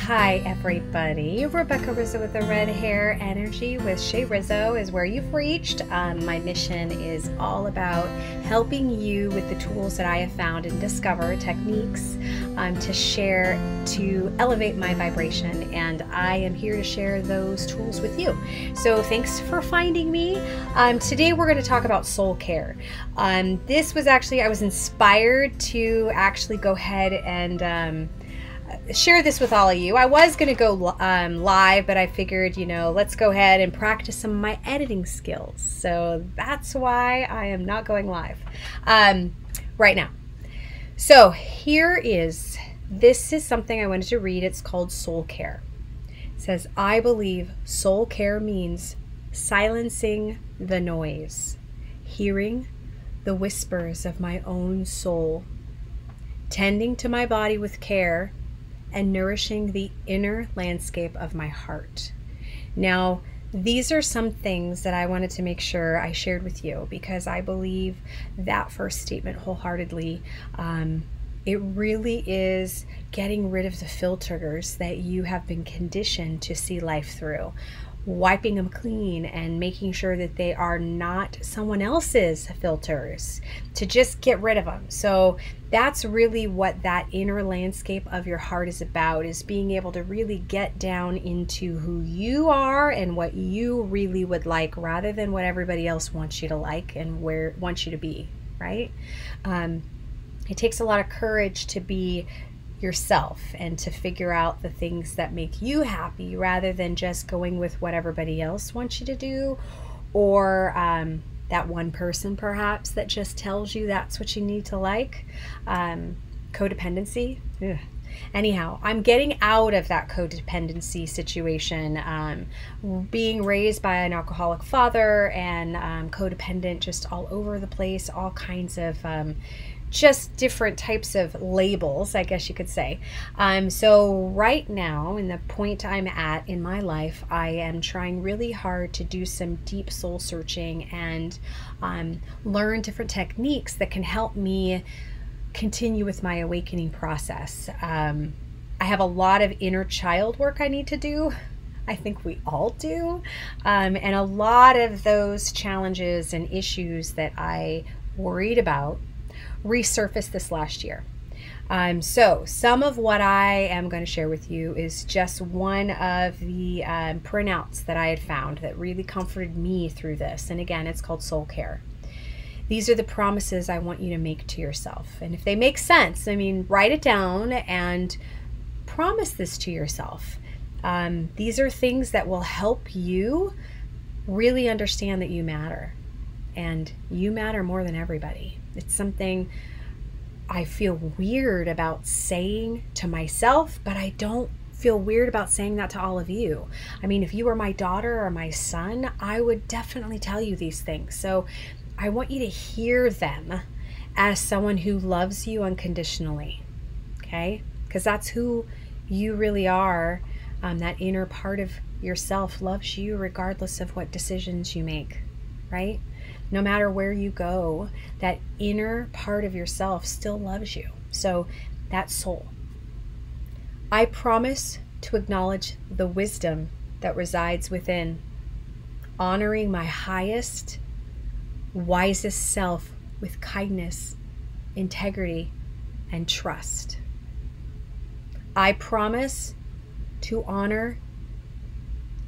Hi everybody, Rebecca Rizzo with the Red Hair. Energy with Shay Rizzo is where you've reached. My mission is all about helping you with the tools that I have found and discover techniques to share to elevate my vibration, and I am here to share those tools with you. So thanks for finding me. Today we're going to talk about soul care. This was actually, I was inspired to actually go ahead and share this with all of you. I was going to go live, but I figured, let's go ahead and practice some of my editing skills. So that's why I am not going live right now. So this is something I wanted to read. It's called Soul Care. It says, I believe soul care means silencing the noise, hearing the whispers of my own soul, tending to my body with care, and nourishing the inner landscape of my heart. Now, these are some things that I wanted to make sure I shared with you because I believe that first statement wholeheartedly. It really is getting rid of the filters that you have been conditioned to see life through, wiping them clean and making sure that they are not someone else's filters, to just get rid of them. So that's really what that inner landscape of your heart is about, is being able to really get down into who you are and what you really would like, rather than what everybody else wants you to like and wants you to be, right? It takes a lot of courage to be yourself and to figure out the things that make you happy, rather than just going with what everybody else wants you to do, or that one person perhaps that just tells you that's what you need to like. Codependency. Ugh. Anyhow, I'm getting out of that codependency situation, being raised by an alcoholic father and codependent just all over the place, all kinds of just different types of labels, I guess you could say. So right now, in the point I'm at in my life, I am trying really hard to do some deep soul searching and learn different techniques that can help me continue with my awakening process. I have a lot of inner child work I need to do. I think we all do. And a lot of those challenges and issues that I worried about resurfaced this last year. So some of what I am going to share with you is just one of the printouts that I had found that really comforted me through this. And again, it's called Soul Care. These are the promises I want you to make to yourself. And if they make sense, write it down and promise this to yourself. These are things that will help you really understand that you matter. And you matter more than everybody. It's something I feel weird about saying to myself, but I don't feel weird about saying that to all of you. If you were my daughter or my son, I would definitely tell you these things. So I want you to hear them as someone who loves you unconditionally, okay? Because that's who you really are. That inner part of yourself loves you regardless of what decisions you make, right? No matter where you go, that inner part of yourself still loves you. So that's soul. I promise to acknowledge the wisdom that resides within, honoring my highest, wisest self with kindness, integrity, and trust. I promise to honor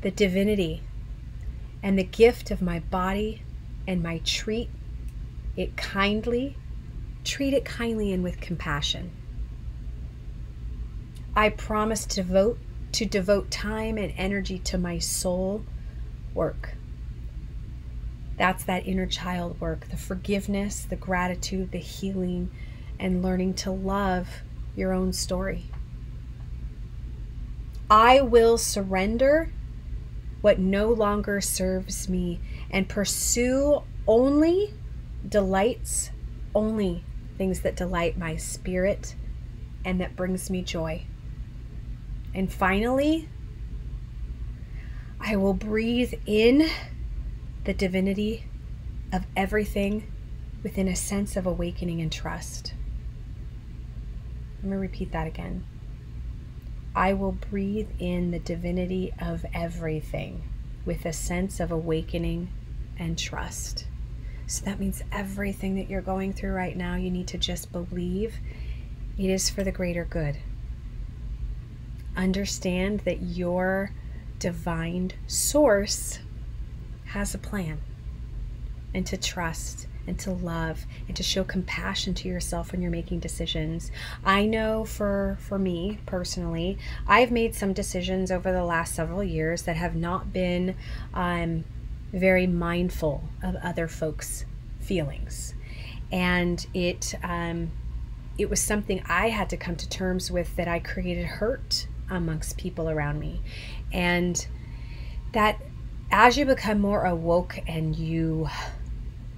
the divinity and the gift of my body, and treat it kindly and with compassion. I promise to devote time and energy to my soul work. That's that inner child work, the forgiveness, the gratitude, the healing, and learning to love your own story. I will surrender what no longer serves me and pursue only things that delight my spirit and that brings me joy. And finally, I will breathe in the divinity of everything within a sense of awakening and trust. Let me repeat that again. I will breathe in the divinity of everything with a sense of awakening and trust. So that means everything that you're going through right now, you need to just believe it is for the greater good. Understand that your divine source has a plan, and to trust and to love and to show compassion to yourself when you're making decisions. I know for me personally, I've made some decisions over the last several years that have not been very mindful of other folks' feelings. And it was something I had to come to terms with, that I created hurt amongst people around me. And that as you become more awoke and you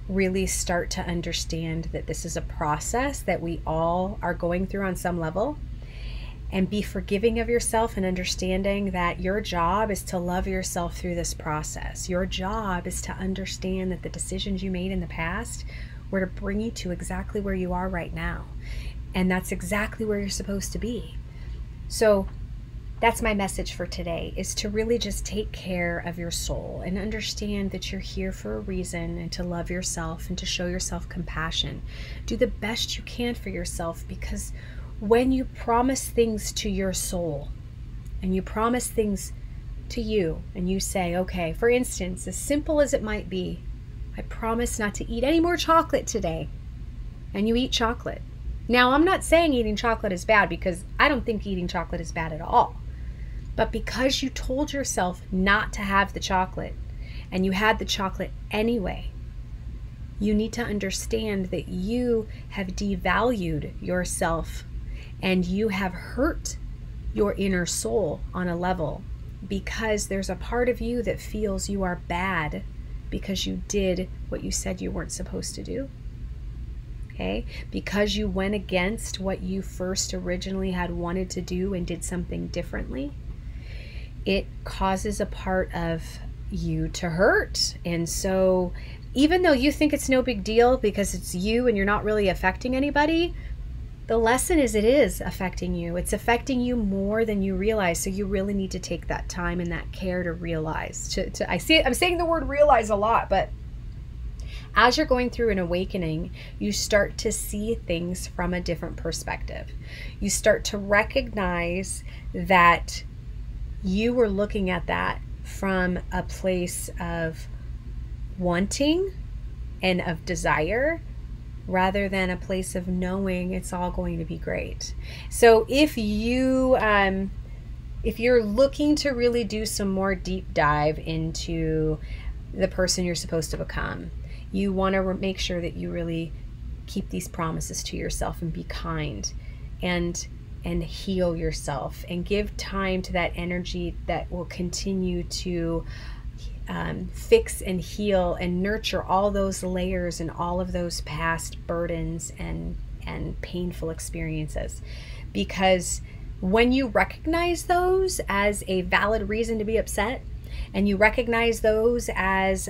really start to understand that this is a process that we all are going through on some level, and be forgiving of yourself and understanding that your job is to love yourself through this process. Your job is to understand that the decisions you made in the past were to bring you to exactly where you are right now. And that's exactly where you're supposed to be. So that's my message for today, is to really just take care of your soul and understand that you're here for a reason, and to love yourself and to show yourself compassion. Do the best you can for yourself, because when you promise things to your soul and you promise things to you and you say, okay, for instance, as simple as it might be, I promise not to eat any more chocolate today, and you eat chocolate. Now, I'm not saying eating chocolate is bad, because I don't think eating chocolate is bad at all. But because you told yourself not to have the chocolate and you had the chocolate anyway, you need to understand that you have devalued yourself and you have hurt your inner soul on a level, because there's a part of you that feels you are bad because you did what you said you weren't supposed to do. Okay? Because you went against what you first originally had wanted to do and did something differently, it causes a part of you to hurt. And so even though you think it's no big deal because it's you and you're not really affecting anybody, the lesson is it is affecting you. It's affecting you more than you realize. So you really need to take that time and that care to realize. I'm saying the word realize a lot, but as you're going through an awakening, you start to see things from a different perspective. You start to recognize that you were looking at that from a place of wanting and of desire, rather than a place of knowing it's all going to be great. So if you're looking to really do some more deep dive into the person you're supposed to become, you want to make sure that you really keep these promises to yourself and be kind and heal yourself and give time to that energy that will continue to fix and heal and nurture all those layers and all of those past burdens and painful experiences. Because when you recognize those as a valid reason to be upset, and you recognize those as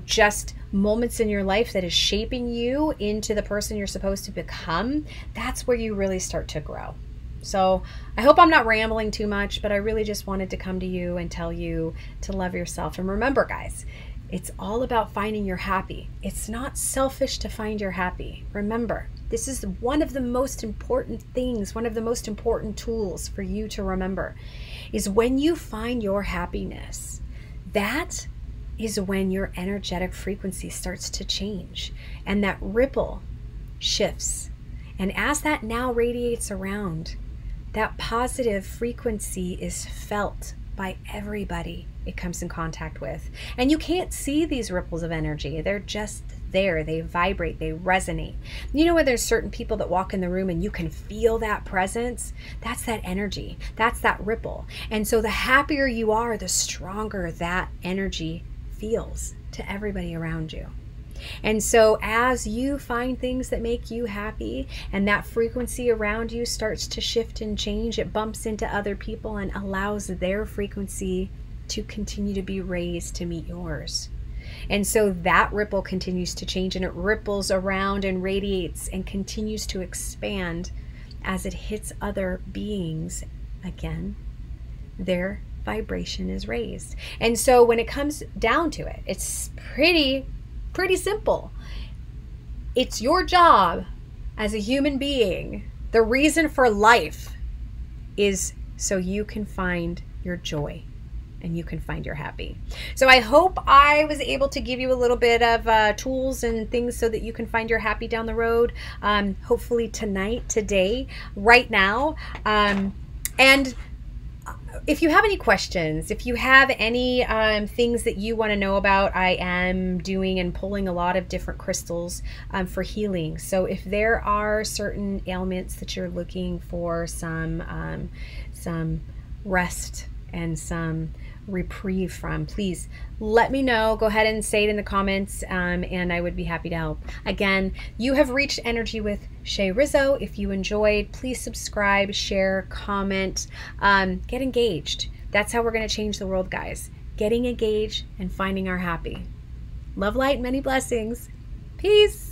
just moments in your life that is shaping you into the person you're supposed to become, that's where you really start to grow. So I hope I'm not rambling too much, but I really just wanted to come to you and tell you to love yourself. And remember, guys, it's all about finding your happy. It's not selfish to find your happy. Remember, this is one of the most important things, one of the most important tools for you to remember, is when you find your happiness, that is when your energetic frequency starts to change and that ripple shifts. And as that now radiates around, that positive frequency is felt by everybody it comes in contact with. And you can't see these ripples of energy. They're just there. They vibrate, they resonate. You know, when there's certain people that walk in the room and you can feel that presence, that's that energy, that's that ripple. And so the happier you are, the stronger that energy feels to everybody around you. And so as you find things that make you happy and that frequency around you starts to shift and change, it bumps into other people and allows their frequency to continue to be raised to meet yours. And so that ripple continues to change, and it ripples around and radiates and continues to expand as it hits other beings again, their vibration is raised. And so when it comes down to it, it's pretty simple. It's your job as a human being. The reason for life is so you can find your joy and you can find your happy. So I hope I was able to give you a little bit of tools and things so that you can find your happy down the road. Hopefully tonight, today, right now. And if you have any questions, if you have any things that you want to know about, I am doing and pulling a lot of different crystals for healing. So if there are certain ailments that you're looking for some rest and some reprieve from, please let me know. Go ahead and say it in the comments, and I would be happy to help. Again, you have reached Energy with Shay Rizzo. If you enjoyed, please subscribe, share, comment, get engaged. That's how we're going to change the world, guys. Getting engaged and finding our happy. Love, light, many blessings. Peace.